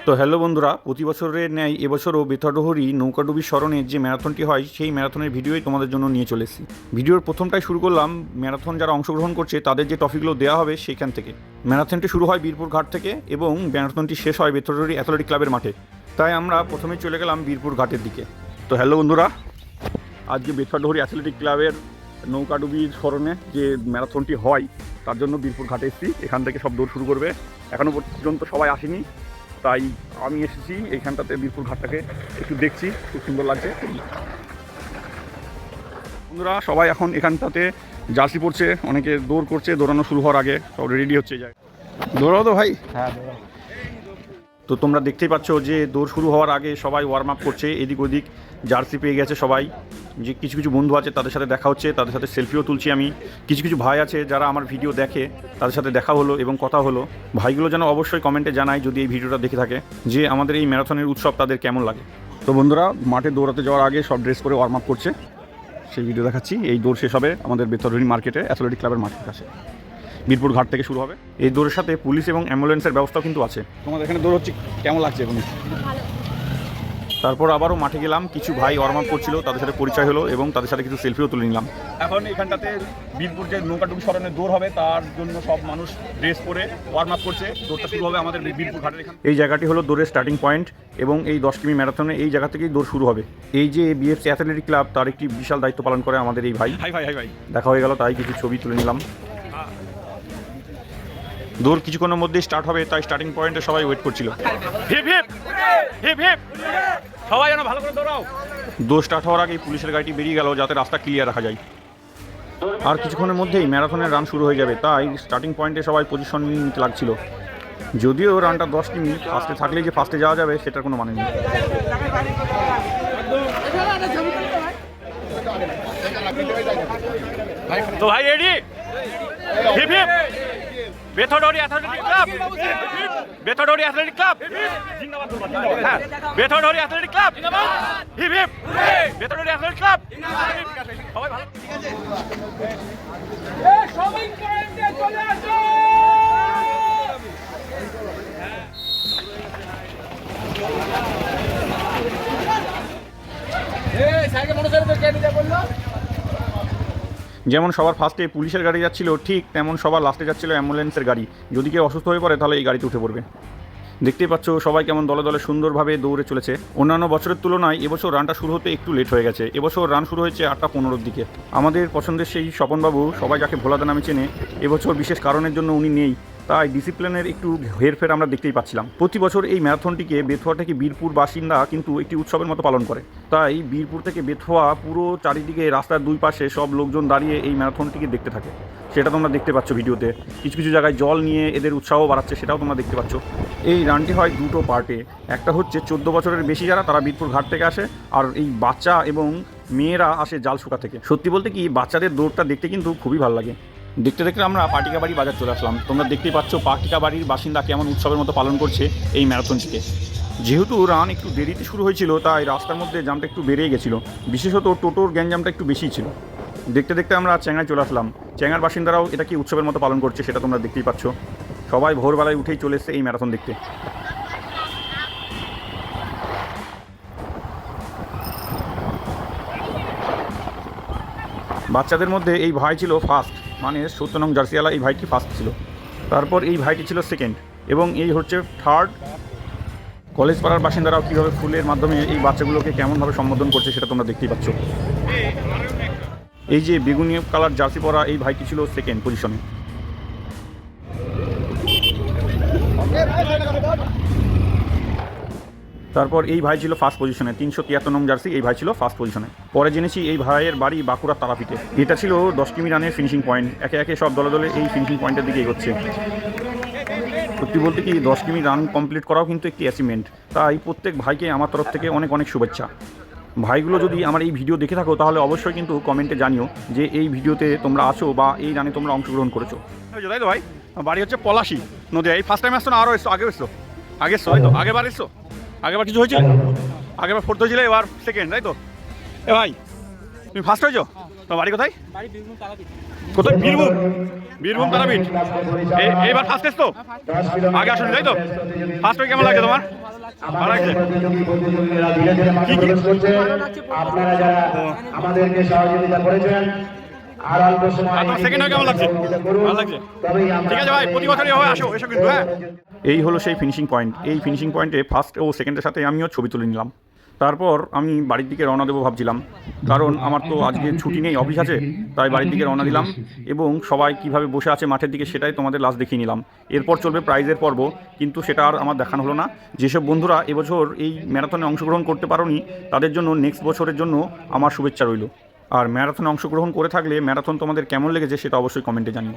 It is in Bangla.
তো হ্যালো বন্ধুরা, প্রতি বছরের ন্যায় এবছরও বেথরডহরি নৌকাডুবি স্মরণে যে ম্যারাথনটি হয় সেই ম্যারাথনের ভিডিওই তোমাদের জন্য নিয়ে চলে এসেছি। ভিডিওর প্রথমটাই শুরু করলাম ম্যারাথন যারা অংশগ্রহণ করছে তাদের যে ট্রফিগুলো দেওয়া হবে সেইখান থেকে। ম্যারাথনটি শুরু হয় বীরপুর ঘাট থেকে এবং ম্যারাথনটি শেষ হয় বেথরডহরি অ্যাথলেটিক ক্লাবের মাঠে। তাই আমরা প্রথমেই চলে গেলাম বীরপুর ঘাটের দিকে। তো হ্যালো বন্ধুরা, আজকে বেথরডহরি অ্যাথলেটিক ক্লাবের নৌকাডুবির স্মরণে যে ম্যারাথনটি হয় তার জন্য বীরপুর ঘাটে এসেছি। এখান থেকে সব দৌড় শুরু করবে। এখনও পর্যন্ত সবাই আসেনি, তাই আমি এসেছি এইখানটাতে বীরপুর ঘাটটাকে একটু দেখছি, খুব সুন্দর লাগছে। বন্ধুরা সবাই এখন এখানটাতে জার্সি পরছে, অনেকে দৌড় করছে, দৌড়ানো শুরু হওয়ার আগে সব রেডি হচ্ছে যায়। দৌড়াও তো ভাই? হ্যাঁ। তো তোমরা দেখতেই পাচ্ছ যে দৌড় শুরু হওয়ার আগে সবাই ওয়ার্ম আপ করছে, এদিক ওদিক জার্সি পেয়ে গেছে সবাই। যে কিছু কিছু বন্ধু আছে তাদের সাথে দেখা হচ্ছে, তাদের সাথে সেলফিও তুলছি আমি। কিছু কিছু ভাই আছে যারা আমার ভিডিও দেখে, তাদের সাথে দেখা হলো এবং কথা হলো। ভাইগুলো যেন অবশ্যই কমেন্টে জানায় যদি এই ভিডিওটা দেখে থাকে যে আমাদের এই ম্যারাথনের উৎসব তাদের কেমন লাগে। তো বন্ধুরা মাঠে দৌড়াতে যাওয়ার আগে সব ড্রেস করে ওয়ার্ম আপ করছে, সেই ভিডিও দেখাচ্ছি। এই দৌড় শেষ হবে আমাদের বেথরডহরি মার্কেটে অ্যাথলেটিক ক্লাবের মাঠের কাছে, বীরপুর ঘাট থেকে শুরু হবে। এই দৌড়ের সাথে পুলিশ এবং অ্যাম্বুলেন্সের ব্যবস্থাও কিন্তু আছে। তোমাদের এখানে দৌড় হচ্ছে, কেমন লাগছে এখন? তারপর আবারও মাঠে গেলাম, কিছু ভাই ওয়ার্ম আপ করছিল, তাদের সাথে পরিচয় হলো এবং তাদের সাথে কিছু সেলফিও তুলে নিলাম। এখন এখানটাতে বীরপুর যে নৌকাডুবি স্মরণে দৌড় হবে তার জন্য সব মানুষ ড্রেস পরে ওয়ার্ম আপ করছে। দৌড়টা শুরু হবে আমাদের বীরপুর ঘাটের এখানে। এই জায়গাটি হলো দৌড়ের স্টার্টিং পয়েন্ট এবং এই 10 কিমি ম্যারাথনে এই জায়গা থেকেই দৌড় শুরু হবে। এই যে বিএফসি অ্যাথলেটিক ক্লাব তার একটি বিশাল দায়িত্ব পালন করে আমাদের এই ভাই। ভাই দেখা হয়ে গেল, তাই কিছু ছবি তুলে নিলাম। দৌড় কিছুক্ষণের মধ্যেই স্টার্ট হবে, তাই স্টার্টিং পয়েন্টে সবাই ওয়েট করছিল। সবাই যেন ভালো করে দৌড়াও। দৌড় স্টার্ট হওয়ার আগেই পুলিশের গাড়িটি বেরিয়ে গেল যাতে রাস্তা ক্লিয়ার রাখা যায়। আর কিছুক্ষণের মধ্যেই ম্যারাথনের রান শুরু হয়ে যাবে, তাই স্টার্টিং পয়েন্টে সবাই পজিশন নিতে লাগছিল। যদিও রানটা 10 কিমি, ফার্স্টে থাকলেই যে ফার্স্টে যাওয়া যাবে সেটার কোনো মানে নেই। তো ভাই ready? Hip hip Bethuadahari athletic club, Bethuadahari athletic club জিন্দাবাদ, হ্যাঁ বেথরডহরি অ্যাথলেটিক ক্লাব জিন্দাবাদ, hip hip Bethuadahari athletic club সবাই ভালো। এই সবাই পয়েন্টে চলে আসো। এই সাইকে মনে করে তো কে নিতে বললো। যেমন সবার ফার্স্টে পুলিশের গাড়ি যাচ্ছিল, ঠিক তেমন সবার লাস্টে যাচ্ছিল অ্যাম্বুলেন্সের গাড়ি। যদি কেউ অসুস্থ হয়ে পড়ে তাহলে এই গাড়িতে উঠে পড়বে। দেখতেই পাচ্ছ সবাই কেমন দলে দলে সুন্দরভাবে দৌড়ে চলেছে। অন্যান্য বছরের তুলনায় এবছর রানটা শুরু হতে একটু লেট হয়ে গেছে। এবছর রান শুরু হয়েছে 8টা 15-র দিকে। আমাদের পছন্দের সেই স্বপনবাবু, সবাই যাকে ভোলাদা নামে চেনে, এবছর বিশেষ কারণের জন্য উনি নেই, তাই ডিসিপ্লিনের একটু হেরফের আমরা দেখতেই পাচ্ছিলাম। প্রতি বছর এই ম্যারাথনটিকে বেথুয়া থেকে বীরপুর বাসিন্দা কিন্তু একটি উৎসবের মতো পালন করে। তাই বীরপুর থেকে বেথুয়া পুরো চারিদিকে রাস্তার দুই পাশে সব লোকজন দাঁড়িয়ে এই ম্যারাথনটিকে দেখতে থাকে। সেটা তোমরা দেখতে পাচ্ছ ভিডিওতে। কিছু কিছু জায়গায় জল নিয়ে এদের উৎসাহ বাড়াচ্ছে, সেটাও তোমরা দেখতে পাচ্ছ। এই রানটি হয় দুটো পার্টে। একটা হচ্ছে 14 বছরের বেশি যারা, তারা বীরপুর ঘাট থেকে আসে, আর এই বাচ্চা এবং মেয়েরা আসে জালশুকা থেকে। সত্যি বলতে কি বাচ্চাদের দৌড়টা দেখতে কিন্তু খুবই ভালো লাগে। দেখতে দেখতে আমরা পাটিকাবাড়ি বাজার চলে আসলাম। তোমরা দেখতেই পাচ্ছ পাটিকাবাড়ির বাসিন্দা কেমন উৎসবের মতো পালন করছে এই ম্যারাথনটিকে। যেহেতু রান একটু দেরিতে শুরু হয়েছিল, তাই রাস্তার মধ্যে জামটা একটু বেড়ে গেছিলো, বিশেষত টোটোর গ্যাঞ্জামটা একটু বেশি ছিল। দেখতে দেখতে আমরা চেঙ্গায় চলে আসলাম। চেঙ্গার বাসিন্দারাও এটা কি উৎসবের মতো পালন করছে সেটা তোমরা দেখতেই পাচ্ছ। সবাই ভোরবেলায় উঠেই চলে এসছে এই ম্যারাথন দেখতে। বাচ্চাদের মধ্যে এই ভাই ছিল ফার্স্ট, মানে 70 নং জার্সিওয়ালা এই ভাইটি ফার্স্ট ছিল। তারপর এই ভাইটি ছিল সেকেন্ড এবং এই হচ্ছে থার্ড। কলেজ পাড়ার বাসিন্দারাও কীভাবে ফুলের মাধ্যমে এই বাচ্চাগুলোকে কেমনভাবে সম্বোধন করছে সেটা তোমরা দেখতেই পাচ্ছ। এই যে বেগুনি কালার জার্সি পরা এই ভাইটি ছিল সেকেন্ড পজিশনে। তারপর এই ভাই ছিল ফার্স্ট পজিশনে, 373 নং জার্সি এই ভাই ছিল ফার্স্ট পজিশনে। পরে জেনেছি এই ভাইয়ের বাড়ি বাঁকুড়ার তারাপীঠে। এটা ছিল 10 কিমি রানের ফিনিশিং পয়েন্ট। একে একে সব দলে দলে এই ফিনিশিং পয়েন্টের দিকে এগোচ্ছে। সত্যি বলতে কি 10 কিমি রান কমপ্লিট করাও কিন্তু একটি অ্যাচিভমেন্ট। তাই প্রত্যেক ভাইকে আমার তরফ থেকে অনেক অনেক শুভেচ্ছা। ভাইগুলো যদি আমার এই ভিডিও দেখে থাকো তাহলে অবশ্যই কিন্তু কমেন্টে জানিও যে এই ভিডিওতে তোমরা আছো বা এই রানে তোমরা অংশগ্রহণ করেছো। তাই তো ভাই, বাড়ি হচ্ছে পলাশি নদী। এই ফার্স্ট টাইম আসছো না আরও এসছো? আগে এসছো? আগে এসছো তাই তো? আগেবার এসছো? আগেবার কিছু হয়েছিল? আগেবার ফোর্থ হয়েছিল, এবার সেকেন্ড, তাই তো? এ ভাই তুমি ফার্স্ট হয়েছো? তোমার বাড়ি কোথায়? কোথায়? বীরভূম। বীরভূম তারাপীঠ। এইবার ফার্স্ট টেস্ট তো আগে আসুন, তাই তো? ফার্স্ট হয়ে কেমন লাগছে তোমার? ভালো লাগছে। কি কি আপনারা যারা আমাদেরকে সহযোগিতা করেছেন আর অল্প সময় তোমার সেকেন্ড হয়ে কেমন লাগছে? ভালো লাগছে। ঠিক আছে ভাই, প্রতি বছরই হয়, আসো এসো কিন্তু। হ্যাঁ, এই হলো সেই ফিনিশিং পয়েন্ট। এই ফিনিশিং পয়েন্টে ফার্স্ট ও সেকেন্ডের সাথে আমিও ছবি তুলে নিলাম। তারপর আমি বাড়ির দিকে রওনা দেবো ভাবছিলাম, কারণ আমার তো আজকে ছুটি নেই, অফিস আছে, তাই বাড়ির দিকে রওনা দিলাম এবং সবাই কিভাবে বসে আছে মাঠের দিকে সেটাই তোমাদের লাস্ট দেখিয়ে নিলাম। এরপর চলবে প্রাইজের পর্ব, কিন্তু সেটা আর আমার দেখানো হলো না। যেসব বন্ধুরা এবছর এই ম্যারাথনে অংশগ্রহণ করতে পারোনি তাদের জন্য নেক্সট বছরের জন্য আমার শুভেচ্ছা রইল। আর ম্যারাথনে অংশগ্রহণ করে থাকলে ম্যারাথন তোমাদের কেমন লেগেছে সেটা অবশ্যই কমেন্টে জানিও।